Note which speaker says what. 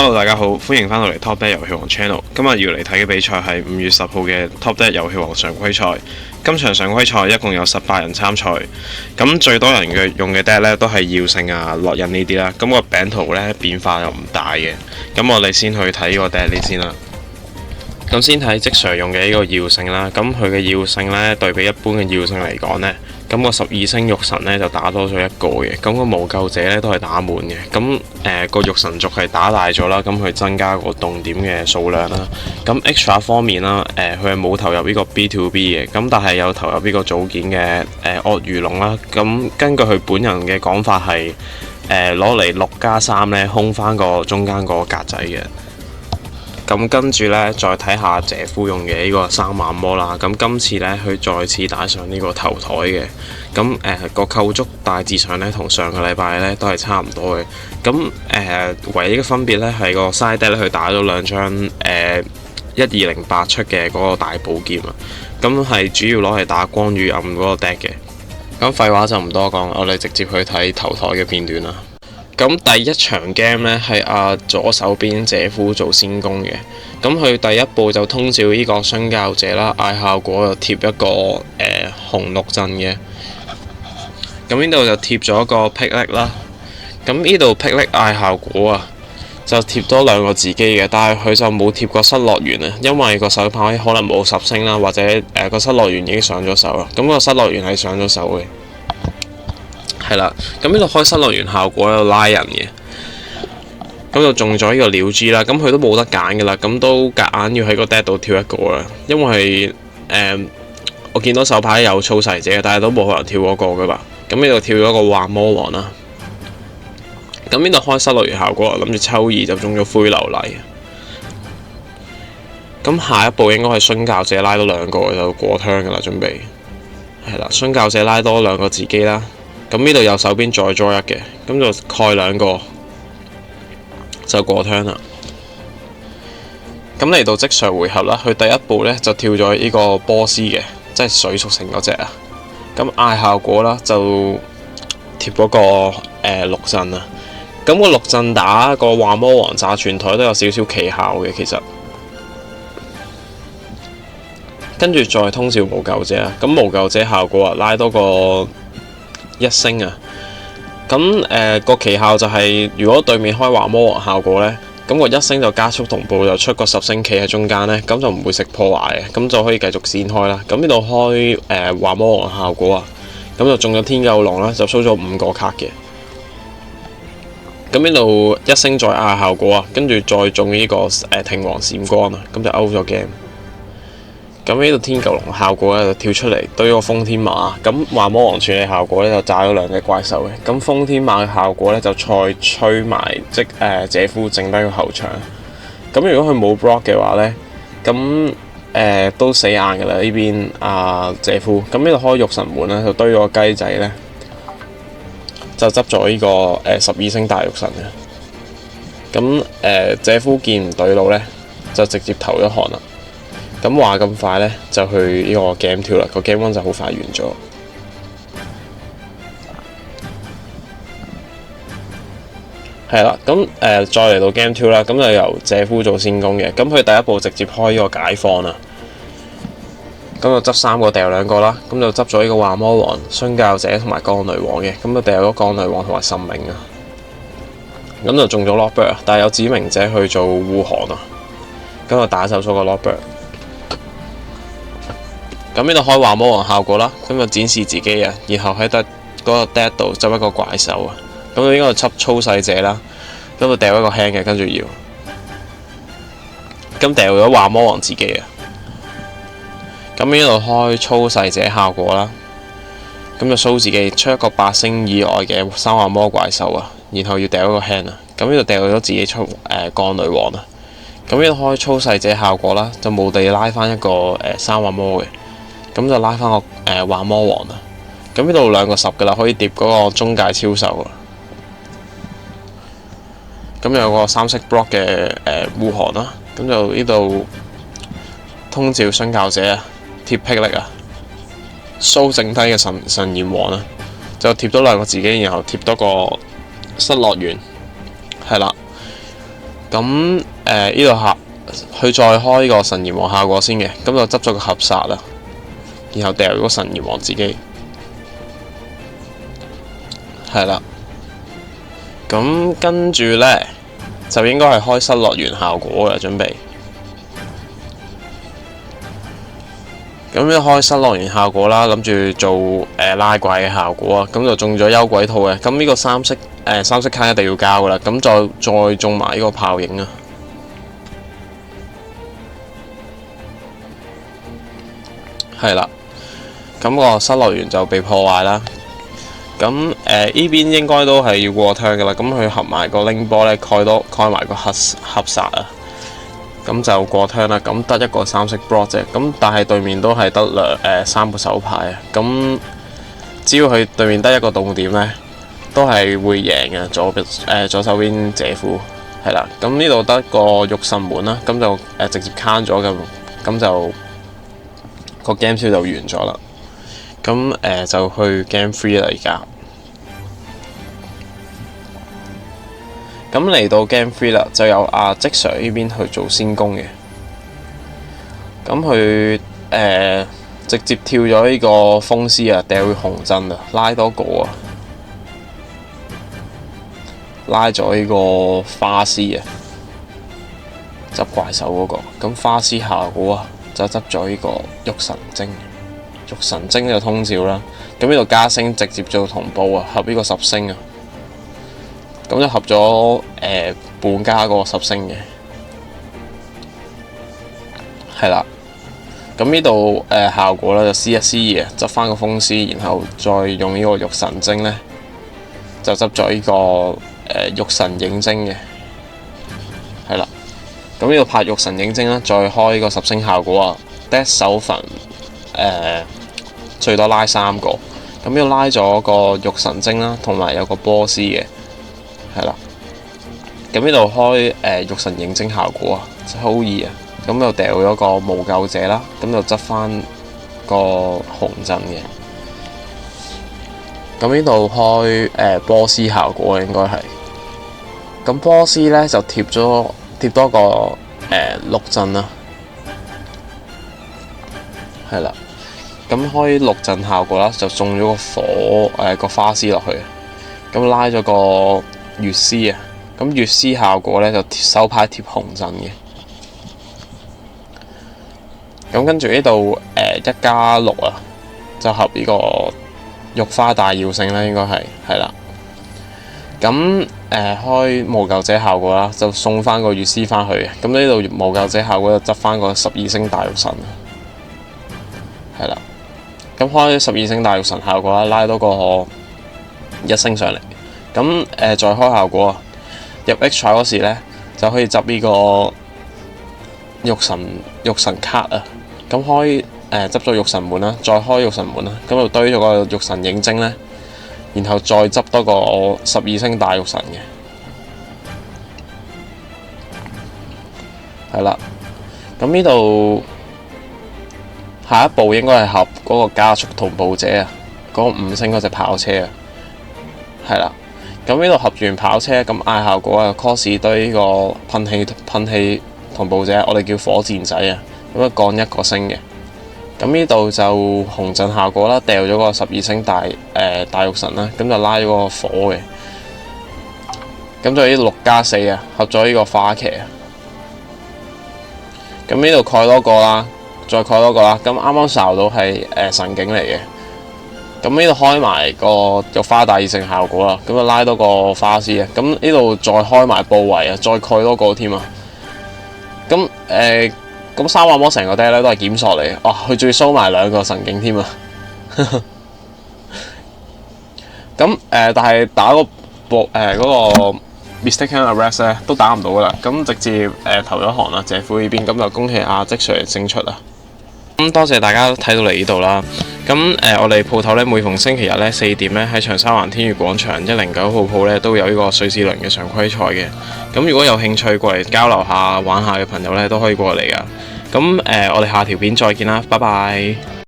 Speaker 1: Hello，大家好，歡迎翻到嚟 Top Deck 遊戲王 Channel。今日要嚟睇嘅比賽係5月10號嘅 Top Deck 遊戲王常規賽。今場常規賽一共有18人參賽，咁最多人用嘅 deck 咧都係耀聖啊、烙印呢啲啦。咁個餅圖咧變化又唔大嘅。咁我哋先去睇個 deck 呢先啦。咁先睇即常用嘅呢個耀聖啦。咁佢嘅耀聖咧對比一般嘅耀聖嚟講呢，咁個12星獄神咧就打多咗一個嘅，咁個無垢者咧都係打滿嘅，咁個獄神族係打大咗啦，咁佢增加個動點嘅數量啦。咁 extra 方面啦，佢係冇投入呢個 B2B 嘅，咁但係有投入呢個組件嘅鱷魚龍啦。咁根據佢本人嘅講法係攞嚟6+3咧空翻個中間個格仔嘅。咁跟住呢，再睇下謝夫用嘅呢個3萬魔啦。咁今次呢，佢再次打上呢個頭台嘅。咁個構築大致上呢，同上個禮拜呢都係差唔多嘅。咁唯一嘅分別呢，係個 side deck 咧，佢打咗兩張1208出嘅嗰個大寶劍啊。咁係主要攞嚟打光與暗嗰個 deck 嘅。咁廢話就唔多講，我哋直接去睇頭台嘅片段啦。咁第一場 game 呢，係左手邊謝夫做先攻嘅，咁佢第一步就通照呢個殉教者啦，嗌效果就貼一個紅綠陣嘅，咁呢度就貼咗個霹靂啦，咁呢度霹靂嗌效果啊，就貼多兩個自己嘅，但係佢就冇貼個失樂園啊，因為個手牌可能冇10星啦，或者個失樂園已經上咗手啦，咁個失樂園係上咗手嘅。係啦，咁呢度開失樂園效果喺度拉人嘅，咁就中咗呢個鳥 G 啦，咁佢都冇得揀噶啦，咁都夾硬要喺個 deck 度跳一個啦，因為我見到手牌有操勢者，但係都冇可能跳嗰個噶嘛，咁呢度跳咗個幻魔王啦，咁呢度開失樂園效果，諗住抽2就中咗灰琉璃，咁下一步應該係殉教者拉多兩個就過廳噶啦，準備係啦，殉教者拉多兩個自己啦。咁呢度右手邊再 draw 1嘅，咁就蓋兩個就過廳啦。咁嚟到即場回合啦，佢第一步呢就跳咗呢個波斯嘅，即係水屬性嗰隻啊。咁嗌效果啦就貼嗰個綠陣啊。咁個綠陣打個幻魔王炸全台都有少少奇效嘅其實。跟住再通照無垢者啊，咁無垢者效果啊拉多個1星啊，咁個奇效就係如果對面開幻魔王效果呢，咁個1星就加速同步就出個10星企喺中間呢，咁就唔會食破壞嘅，咁就可以繼續先開啦。咁呢度開幻魔王效果啊，咁就中咗天救龍啦，就 show 咗5個卡嘅。咁呢度1星再嗌效果啊，跟住再中呢個庭王閃光啊，咁就 out 咗 game。咁呢度天救龍效果咧就跳出嚟對個風天馬，咁幻魔王處理效果咧就炸咗兩隻怪獸嘅，咁風天馬嘅效果咧就再吹埋即謝夫剩低個後場。咁如果佢冇 block 嘅話咧，咁都死硬㗎啦呢邊謝夫。咁呢度開獄神門咧就堆咗個雞仔咧，就執咗呢個12星大獄神嘅。咁謝夫見唔對路咧，就直接投咗降啦。咁話咁快呢，就去呢個 game 2啦，個 game 1就好快完咗。係啦，咁再嚟到 game 2啦，咁就由謝夫做先攻嘅。咁佢第一步直接開呢個解放啦，咁就執3個掉2個啦，咁就執咗呢個幻魔王、殉教者同埋鋼女王嘅，咁就掉咗鋼女王同埋神明啊。咁就中咗 Lockbird，但係有指明者去做護航啊，咁就打走咗個 Lockbird。咁呢度開幻魔王效果啦，咁就展示自己啊，然後喺嗰個 deck 度執一個怪獸啊，咁就應該執操勢者啦，咁就掉一個輕嘅，跟住要，咁掉咗幻魔王自己啊，咁呢度開操勢者效果啦，咁就 show 自己出一個8星以外嘅3幻魔怪獸啊，然後要掉一個輕啊，咁呢度掉咗自己出鋼女王啊，咁呢度開操勢者效果啦，就冇地拉翻一個3幻魔嘅。咁就拉翻個幻魔王啦，咁呢度2個10噶啦，可以疊嗰個中界超獸啊。咁有個3色 block 嘅護航啦，咁就呢度通照殉教者啊，貼霹靂啊，show剩低嘅神炎王啦，就貼多2個自己，然後貼多個失樂園，係啦。咁呢度佢再開個神炎王效果先嘅，咁就執咗個合殺啦，然後掉咗個神炎王自己，係啦。咁跟住呢，就應該係開失樂園效果嘅準備。咁一開失樂園效果啦，諗住做拉怪嘅效果啊，咁就中咗幽鬼套嘅。咁呢個三色卡一定要交噶啦。咁再中埋呢個泡影啊，係啦。咁個失樂園就被破壞啦。咁呢邊應該都係要過 turn 噶啦。咁佢合埋個拎波咧，蓋埋個合殺啊。咁就過 turn 啦，咁得一個三色 block 啫，咁但係對面都係得3個手牌啊，咁只要佢對面得一個動點呢，都係會贏嘅。左手邊謝夫係啦，咁呢度得個玉神門啦，咁就直接 can 咗咁就個 game 就完咗啦，咁就去 game 3啦而家。咁嚟到 Game 3啦，就有阿即 Sir 呢邊去做先攻嘅。咁佢直接跳咗呢個風獅啊，掉去紅陣啊，拉多個啊，拉咗呢個花獅啊，執怪獸嗰個。咁花獅效果啊，就執咗呢個玉神精，玉神精就通照啦。咁呢度加星直接做同步啊，合呢個10星啊。咁就合咗半加嗰個10星嘅，係啦。咁呢度效果咧就 C1 C2啊，執翻個風獅，然後再用呢個玉神精咧，就執咗呢個玉神影精嘅，係啦。咁呢度拍玉神影精啦，再開呢個10星效果啊 ，Death 手焚最多拉3個。咁呢度拉咗個玉神精啦，同埋有個波斯嘅。係啦，咁呢度開玉神影精效果啊，真係好易啊！咁就掉咗個無救者啦，咁就執翻個紅陣嘅。咁呢度開波斯效果應該係，咁波斯咧就貼多個綠陣啦，係啦。咁開綠陣效果啦，就中咗個火個花獅落去，咁拉咗個月獅啊，咁月獅效果咧就手牌貼紅陣嘅。咁跟住呢度1+6啊，就合呢個玉花大耀星啦，應該係啦。咁開無救者效果啦，就送翻個月獅翻去嘅。咁呢度無救者效果就執翻個12星大玉神啊，係啦。咁開12星大玉神效果啦，拉多個1星上嚟。咁再開效果啊，入 extra 嗰時咧就可以執呢個玉神卡啊。咁開執咗玉神門啦，再開玉神門啦，咁就堆咗個玉神影精咧，然後再執多個12星大玉神嘅，係啦。咁呢度下一步應該係合嗰個加速同步者啊，嗰個5星嗰隻跑車啊，係啦。咁呢度合完跑車，咁嗌效果啊 ，cos 堆呢個噴氣同步者，我哋叫火箭仔啊，咁啊降1個星嘅。咁呢度就紅陣效果啦，掉咗個12星大玉神啦，咁就拉咗個火嘅。咁就呢6+4啊，合咗呢個花騎啊。咁呢度蓋多個啦，再蓋多個啦。咁啱啱睄到係神警嚟嘅。咁呢度開埋個玉花大異性效果啦，咁就拉多個花獅啊。咁呢度再開埋部位啊，再蓋多個添啊。咁三畫魔成個 deck 咧都係檢索嚟，哇！佢仲要收埋2個神警添啊。咁但係打嗰個 Mistaken Arrest 咧都打唔到噶啦。咁直接投咗降啦，謝夫呢邊，咁就恭喜阿即 Sir 勝出啊！咁多謝大家睇到嚟呢度啦。咁我哋鋪頭咧每逢星期日咧4點咧喺長沙灣天悅廣場109號鋪咧都有呢個瑞士輪嘅常規賽嘅。咁如果有興趣過嚟交流下玩下嘅朋友咧都可以過嚟噶。咁我哋下條片再見啦，拜拜。